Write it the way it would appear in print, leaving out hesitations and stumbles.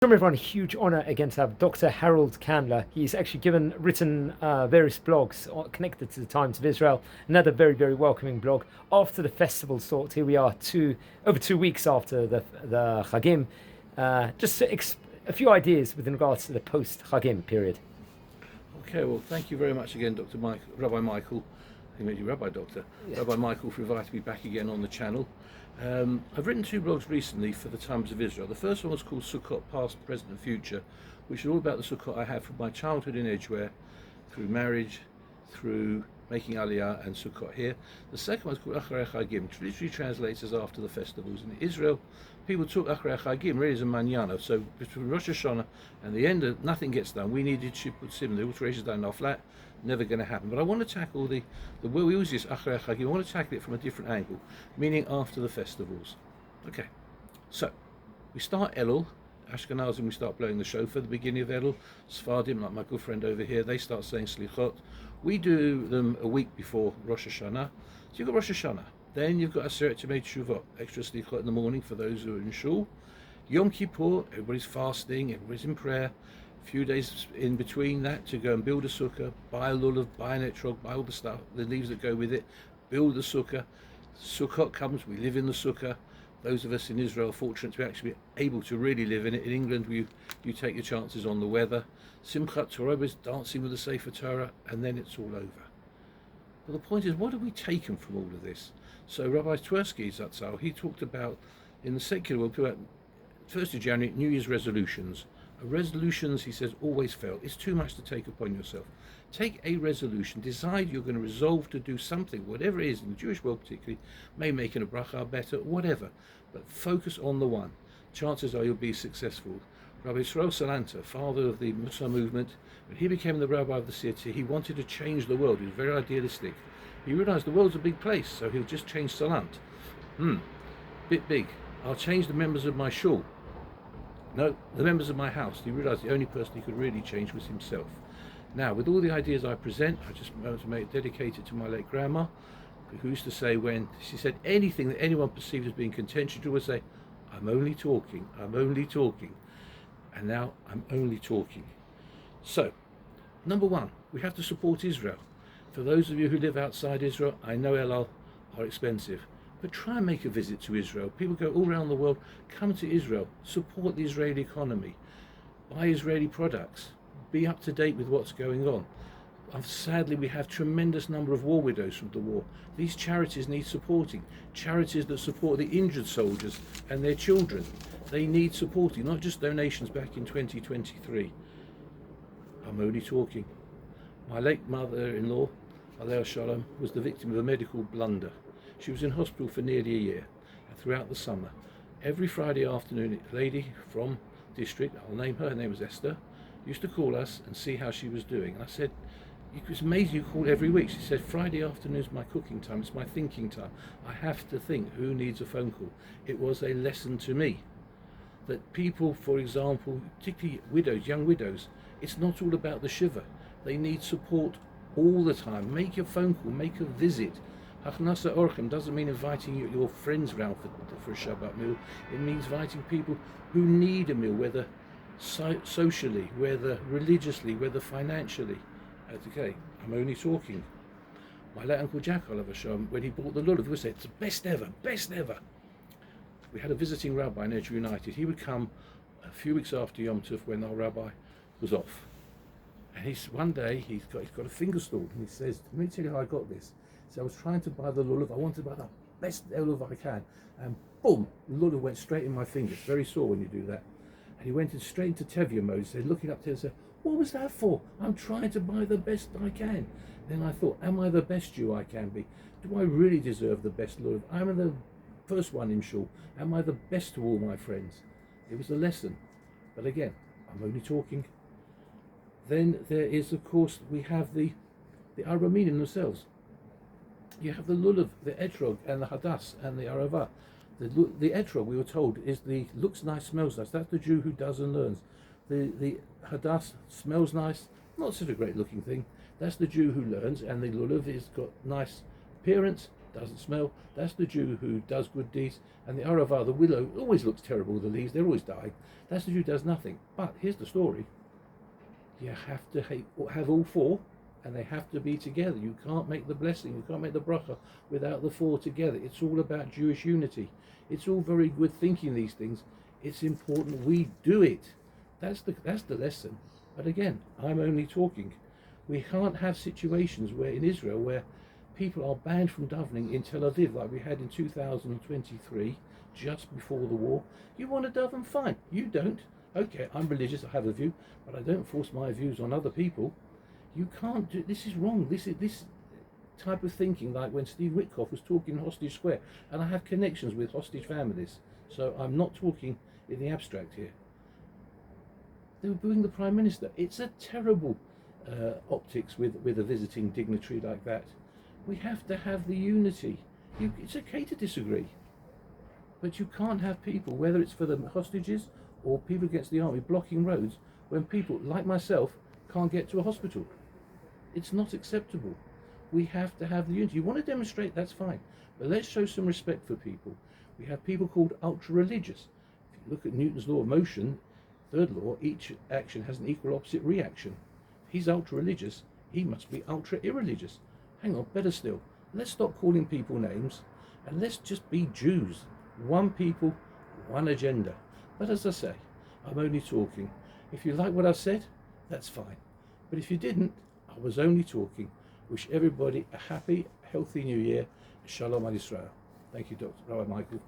From everyone, a huge honour again to have Dr. Harold Kandler. He's actually written various blogs connected to the Times of Israel. Another very, very welcoming blog. After the festival sort, here we are, over 2 weeks after the Chagim. A few ideas with regards to the post-Chagim period. Okay, well, thank you very much again, Rabbi Michael. He made you Rabbi Doctor. Yeah. Rabbi Michael, for inviting me back again on the channel. I've written 2 blogs recently for the Times of Israel. The first one was called Sukkot, Past, Present and Future, which is all about the Sukkot I had from my childhood in Edgware, through marriage, through making Aliyah and Sukkot here. The second one is called Acharei Chagim, which literally translates as after the festivals. In Israel, people took Acharei Chagim really as a manana. So between Rosh Hashanah and the end, nothing gets done. We needed Shipput Sim, the alterations done in our flat, never going to happen. But I want to tackle the way we use this Acharei Chagim. I want to tackle it from a different angle, meaning after the festivals. Okay, so we start Elul. Ashkenazim, we start blowing the shofar at the beginning of Elul. Sfardim, like my good friend over here, they start saying Slichot. We do them a week before Rosh Hashanah. So you've got Rosh Hashanah. Then you've got Aseret Yemei Teshuvah, extra Slichot in the morning for those who are in shul. Yom Kippur, everybody's fasting, everybody's in prayer. A few days in between that to go and build a sukkah, buy a lulav, buy an etrog, buy all the stuff, the leaves that go with it, build the sukkah. Sukkot comes, we live in the sukkah. Those of us in Israel are fortunate to be actually able to really live in it. In England, you take your chances on the weather. Simchat Torah is dancing with the Sefer Torah, and then it's all over. But the point is, what have we taken from all of this? So Rabbi Twersky Zatzal, he talked about, in the secular world, about 1st of January, New Year's resolutions. Resolutions, he says, always fail. It's too much to take upon yourself. Take a resolution, decide you're going to resolve to do something, whatever it is, in the Jewish world particularly, may making a bracha better, whatever, but focus on the one. Chances are you'll be successful. Rabbi Yisrael Salanta, father of the Muslim movement, when he became the rabbi of the city, he wanted to change the world. He was very idealistic. He realized the world's a big place, so he'll just change Salant. Bit big. I'll change the members of my shul. No, the members of my house. He realised the only person he could really change was himself. Now, with all the ideas I present, I just want to make it dedicated to my late grandma, who used to say when she said anything that anyone perceived as being contentious, she would say, I'm only talking, I'm only talking. And now I'm only talking. So, number one, we have to support Israel. For those of you who live outside Israel, I know El Al are expensive. But try and make a visit to Israel. People go all around the world, come to Israel, support the Israeli economy, buy Israeli products, be up to date with what's going on. Sadly, we have tremendous number of war widows from the war. These charities need supporting. Charities that support the injured soldiers and their children. They need supporting, not just donations back in 2023. I'm only talking. My late mother-in-law, Alei Shalom, was the victim of a medical blunder. She was in hospital for nearly a year, and throughout the summer, every Friday afternoon, a lady from district, I'll name her name was Esther, used to call us and see how she was doing. And I said, it's amazing you call every week. She said, Friday afternoon is my cooking time, it's my thinking time. I have to think, who needs a phone call? It was a lesson to me that people, for example, particularly widows, young widows, it's not all about the shiva. They need support all the time. Make a phone call, make a visit. Hachnasa Orchem doesn't mean inviting your friends round for a Shabbat meal. It means inviting people who need a meal, whether socially, whether religiously, whether financially. Okay, I'm only talking. My late Uncle Jack, Oliver Shom, when he bought the lulav, he said, it's the best ever, best ever. We had a visiting rabbi in Edge United. He would come a few weeks after Yom Tov when our rabbi was off. And one day he's got a finger stool, and he says, let me tell you how I got this. So I was trying to buy the lulav. I wanted to buy the best lulav I can. And boom, the lulav went straight in my fingers. Very sore when you do that. And he went straight into Tevye mode. He said, looking up there and said, what was that for? I'm trying to buy the best I can. Then I thought, am I the best Jew I can be? Do I really deserve the best lulav? I'm the first one in shul. Am I the best to all my friends? It was a lesson. But again, I'm only talking. Then there is, of course, we have the Araminim themselves. You have the lulav, the etrog, and the hadas, and the arava. The etrog, we were told, is the looks nice, smells nice. That's the Jew who does and learns. The hadas smells nice, not such a great looking thing. That's the Jew who learns, and the lulav has got nice appearance, doesn't smell. That's the Jew who does good deeds. And the Arava, the willow, always looks terrible, the leaves, they're always dying. That's the Jew who does nothing. But here's the story. You have to have all four, and they have to be together. You can't make the blessing, you can't make the bracha without the four together. It's all about Jewish unity. It's all very good thinking these things. It's important we do it. That's the lesson. But again, I'm only talking. We can't have situations where in Israel where people are banned from davening in Tel Aviv like we had in 2023, just before the war. You want to daven, fine. You don't. Okay, I'm religious, I have a view, but I don't force my views on other people. You can't do this. Is wrong. This type of thinking, like when Steve Witkoff was talking in Hostage Square, and I have connections with hostage families, so I'm not talking in the abstract here. They were booing the Prime Minister. It's a terrible optics with a visiting dignitary like that. We have to have the unity. It's okay to disagree, but you can't have people, whether it's for the hostages or people against the army, blocking roads when people like myself can't get to a hospital. It's not acceptable. We have to have the unity. You want to demonstrate, that's fine, but let's show some respect for people. We have people called ultra-religious. If you look at Newton's law of motion, third law, each action has an equal opposite reaction. If he's ultra-religious, he must be ultra-irreligious. Hang on, better still, let's stop calling people names and let's just be Jews. One people, one agenda. But as I say, I'm only talking. If you like what I've said, that's fine. But if you didn't, I was only talking. Wish everybody a happy, healthy New Year. Shalom Al Yisrael. Thank you, Dr. Rabbi Michael.